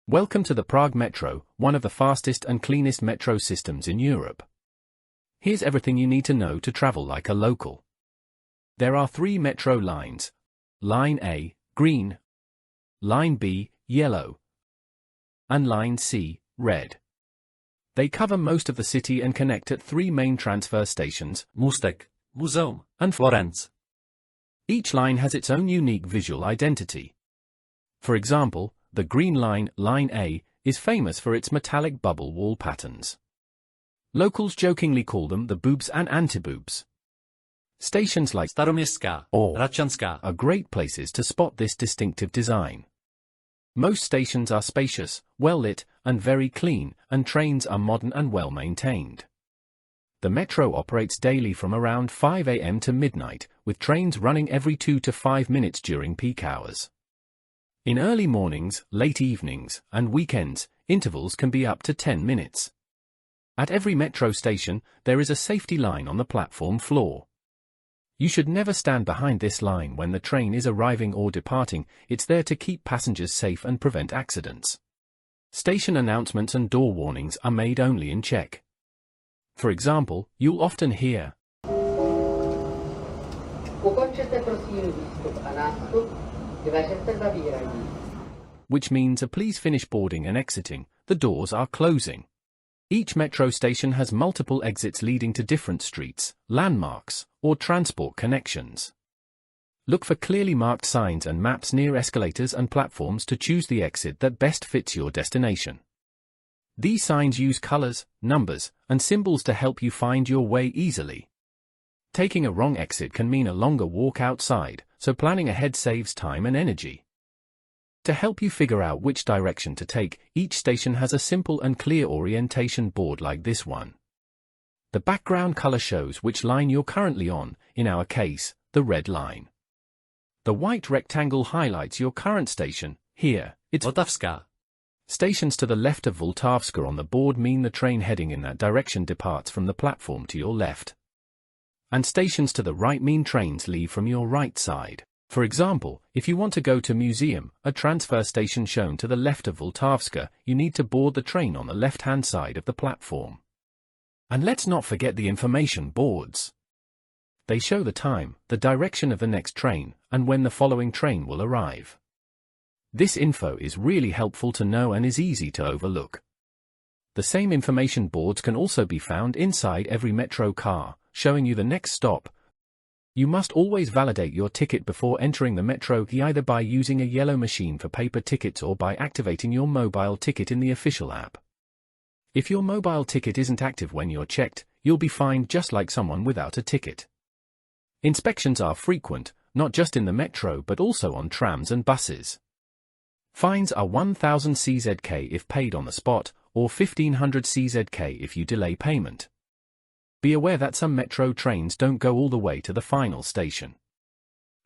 Welcome to the Prague Metro, one of the fastest and cleanest metro systems in Europe. Here's everything you need to know to travel like a local. There are 3 metro lines. Line A, green. Line B, yellow. And Line C, red. They cover most of the city and connect at 3 main transfer stations, Můstek, Muzeum, and Florence. Each line has its own unique visual identity. For example, the green line, Line A, is famous for its metallic bubble wall patterns. Locals jokingly call them the boobs and anti-boobs. Stations like Staroměstská or Hradčanská are great places to spot this distinctive design. Most stations are spacious, well-lit, and very clean, and trains are modern and well-maintained. The metro operates daily from around 5 a.m. to midnight, with trains running every 2 to 5 minutes during peak hours. In early mornings, late evenings, and weekends, intervals can be up to 10 minutes. At every metro station, there is a safety line on the platform floor. You should never stand behind this line when the train is arriving or departing. It's there to keep passengers safe and prevent accidents. Station announcements and door warnings are made only in Czech. For example, you'll often hear Ukončete prosím výstup a nástup, dveře se zavírají. Which means a please finish boarding and exiting, the doors are closing. Each metro station has multiple exits leading to different streets, landmarks, or transport connections. Look for clearly marked signs and maps near escalators and platforms to choose the exit that best fits your destination. These signs use colors, numbers, and symbols to help you find your way easily. Taking a wrong exit can mean a longer walk outside, so planning ahead saves time and energy. To help you figure out which direction to take, each station has a simple and clear orientation board like this one. The background color shows which line you're currently on, in our case, the red line. The white rectangle highlights your current station. Here, it's Vltavská. Stations to the left of Vltavská on the board mean the train heading in that direction departs from the platform to your left. And stations to the right mean trains leave from your right side. For example, if you want to go to Museum, a transfer station shown to the left of Vltavská, you need to board the train on the left-hand side of the platform. And let's not forget the information boards. They show the time, the direction of the next train, and when the following train will arrive. This info is really helpful to know and is easy to overlook. The same information boards can also be found inside every metro car, showing you the next stop. You must always validate your ticket before entering the metro, either by using a yellow machine for paper tickets or by activating your mobile ticket in the official app. If your mobile ticket isn't active when you're checked, you'll be fined just like someone without a ticket. Inspections are frequent, not just in the metro but also on trams and buses. Fines are 1,000 CZK if paid on the spot, or 1,500 CZK if you delay payment. Be aware that some metro trains don't go all the way to the final station.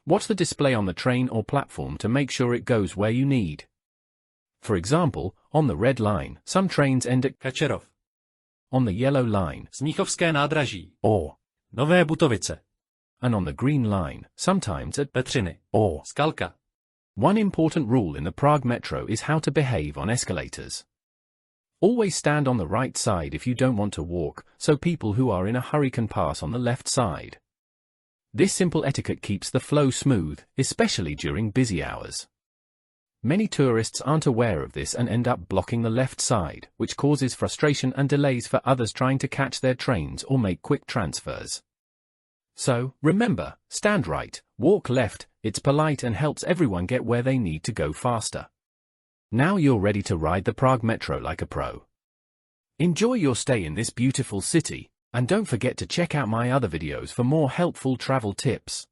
Watch the display on the train or platform to make sure it goes where you need. For example, on the red line, some trains end at Kačerov. On the yellow line, Smíchovské nádraží. or Nové Butovice. and on the green line, sometimes at Petřiny. or. Skalka. One important rule in the Prague Metro is how to behave on escalators. Always stand on the right side if you don't want to walk, so people who are in a hurry can pass on the left side. This simple etiquette keeps the flow smooth, especially during busy hours. Many tourists aren't aware of this and end up blocking the left side, which causes frustration and delays for others trying to catch their trains or make quick transfers. So, remember, stand right, walk left, it's polite and helps everyone get where they need to go faster. Now you're ready to ride the Prague Metro like a pro. Enjoy your stay in this beautiful city, and don't forget to check out my other videos for more helpful travel tips.